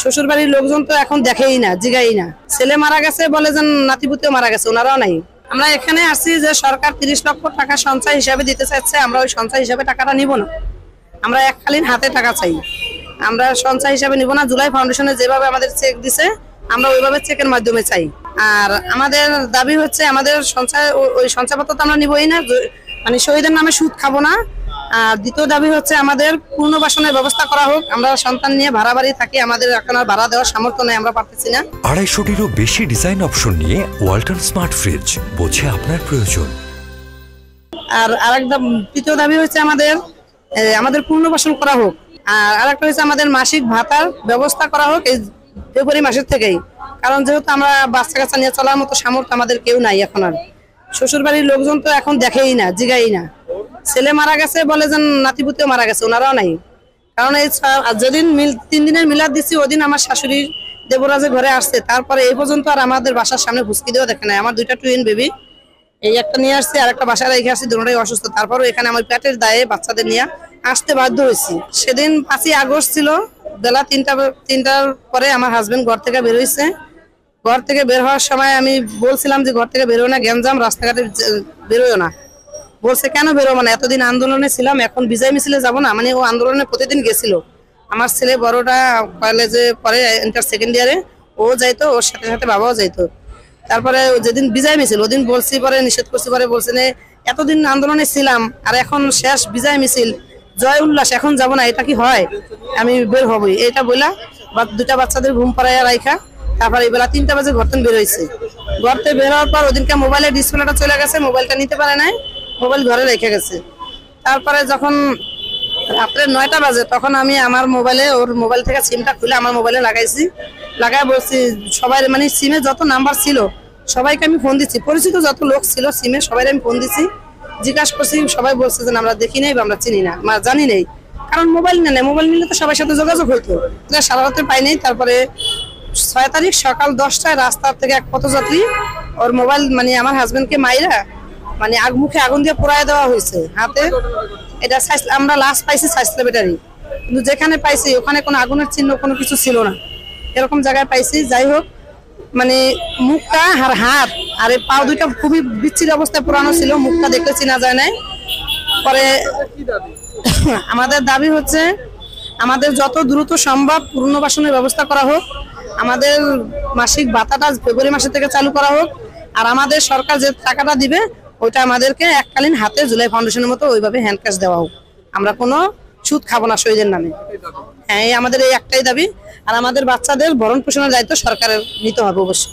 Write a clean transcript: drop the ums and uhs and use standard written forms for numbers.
শ্বশুর বাড়ির লোকজন তো এখন দেখেই না, জিগাই না। ছেলে মারা গেছে বলে যে নাতিপুতিও মারা গেছে, ওনারাও নাই। আমরা এখানে আসছি যে সরকার 30 লক্ষ টাকা সঞ্চয় হিসাবে দিতে চাচ্ছে, আমরা ওই সঞ্চয় হিসাবে টাকাটা নিব না। আমরা এককালীন হাতে টাকা চাই, আমরা সঞ্চয় হিসাবে নিব না। জুলাই ফাউন্ডেশনে যেভাবে আমাদের চেক দিছে আমরা ওইভাবে চেকের মাধ্যমে চাই। আর আমাদের দাবি হচ্ছে আমাদের সঞ্চয়, ওই সঞ্চয়পত্র তো আমরা নিবই না, মানে শহীদের নামে সুদ খাবো না। আর দ্বিতীয় দাবি হচ্ছে আমাদের পুনর্বাসনের ব্যবস্থা করা হোক। আমরা সন্তান নিয়ে ভাড়া বাড়ি থাকি, আমাদের এখন আর ভাড়া দেওয়ার সামর্থ্য নেই, আমরা পারতেছি না। 250টিরও বেশি ডিজাইন অপশন নিয়ে ওয়ালটন স্মার্ট ফ্রিজ, বোঝে আপনার প্রয়োজন। আর আরেকটা তৃতীয় দাবি হচ্ছে আমাদের পুনর্বাসন করা হোক। আর আরেকটা হচ্ছে আমাদের মাসিক ভাতার ব্যবস্থা করা হোক এই ফেব্রুয়ারি মাসের থেকেই। কারণ যেহেতু আমরা বাচ্চা কাচ্চা নিয়ে চলার মতো সামর্থ্য আমাদের কেউ নাই এখন আর। শ্বশুর বাড়ির লোকজন তো এখন দেখেই না, জিগাই না। ছেলে মারা গেছে বলে যে নাতিপুতিও মারা গেছে, ওনারাও নাই। কারণ এই যেদিন 3 দিনের মিলাদ দিচ্ছি ওদিন আমার শাশুড়ি দেবরাজের ঘরে আসছে, তারপরে এই পর্যন্ত আর আমাদের বাসার সামনে ফুসকি দিয়েও দেখে নাই। আমার 2টা টুইন বেবি, এই একটা নিয়ে আসছে আর একটা বাসায় রেখে আসছি, দুটোটাই অসুস্থ। তারপরও এখানে আমার পেটের দায়ে বাচ্চাদের নিয়ে আসতে বাধ্য হয়েছি। সেদিন 5ই আগস্ট ছিল, বেলা 3টার পরে আমার হাজবেন্ড ঘর থেকে বের হয়েছে। ঘর থেকে বের হওয়ার সময় আমি বলছিলাম যে ঘর থেকে বেরো না, গ্যাঞ্জাম, রাস্তাঘাটে বেরোয় না। বলছে কেন বেরোবো না, এতদিন আন্দোলনে ছিলাম, এখন বিজয় মিছিলে যাবো না। মানে ও আন্দোলনে প্রতিদিন গেছিল। আমার ছেলে বড়টা কলেজে পরে, ইন্টার সেকেন্ড ইয়ারে, ও যাইতো, ওর সাথে সাথে বাবাও যাইতো। তারপরে যেদিন বিজয় মিছিল ওদিন বলছি, পরে নিষেধ করছি, পরে বলছে এতদিন আন্দোলনে ছিলাম আর এখন শেষ বিজয় মিছিল, জয় উল্লাস, এখন যাব না, এটা কি হয়? আমি বের হবই, এটা বললা 2টা বাচ্চাদের ঘুম পাড়াইয়া রাখা তারপর এই বেলা 3টা বাজে ঘর থেকে বের হয়েছে। ঘর থেকে বের হওয়ার পর ওদিনকে মোবাইলের ডিসপ্লেটা চলে গেছে, মোবাইলটা নিতে পারে নাই, মোবাইল ঘরে রেখে গেছে। তারপরে যখন রাত্রে 9টা বাজে তখন আমি আমার মোবাইলে, ওর মোবাইল থেকে সিমটা খুলে আমার মোবাইলে লাগাইছি। লাগাই বলছি সবাই, মানে সিমে যত নাম্বার ছিল সবাইকে আমি ফোন দিচ্ছি, পরিচিত যত লোক ছিল সিমে সবাই আমি ফোন দিচ্ছি, জিজ্ঞাসা করছি। সবাই বলছে যে আমরা দেখি নাই বা আমরা চিনি না, জানি নেই। কারণ মোবাইল নেই, মোবাইল নিলে তো সবার সাথে যোগাযোগ হইতো, সারা রাতে পাই নাই। তারপরে 6 তারিখ সকাল 10টায় রাস্তার থেকে এক পথযাত্রী ওর মোবাইল, মানে আমার হাজবেন্ডকে মাইরা, মানে মুখে আগুন দিয়ে পোড়ায় দেওয়া হয়েছে হাতে। এটা আমরা লাস্ট পাইছি সাইসলা ব্যাটারি, কিন্তু যেখানে পাইছি ওখানে কোনো আগুনের চিহ্ন কোনো কিছু ছিল না, এরকম জায়গায় পাইছি। যাই হোক, মানে মুখটা আর হাত আর এই পা 2টা খুবই বিচ্ছিন্ন অবস্থায় পুরানো ছিল, মুখটা দেখলে চেনা যায় নাই। পরে আমাদের দাবি হচ্ছে আমাদের যত দ্রুত সম্ভব পুনর্বাসনের ব্যবস্থা করা হোক, আমাদের মাসিক ভাতাটা ফেব্রুয়ারি মাসের থেকে চালু করা হোক। আর আমাদের সরকার যে টাকাটা দিবে ওইটা আমাদেরকে এককালীন হাতে জুলাই ফাউন্ডেশনের মতো ওইভাবে হ্যান্ড ক্যাশ দেওয়া হোক। আমরা কোনো সুদ খাবো না শহীদের নামে। হ্যাঁ, আমাদের এই একটাই দাবি। আর আমাদের বাচ্চাদের ভরণ পোষণের দায়িত্ব সরকারের নিতে হবে অবশ্যই।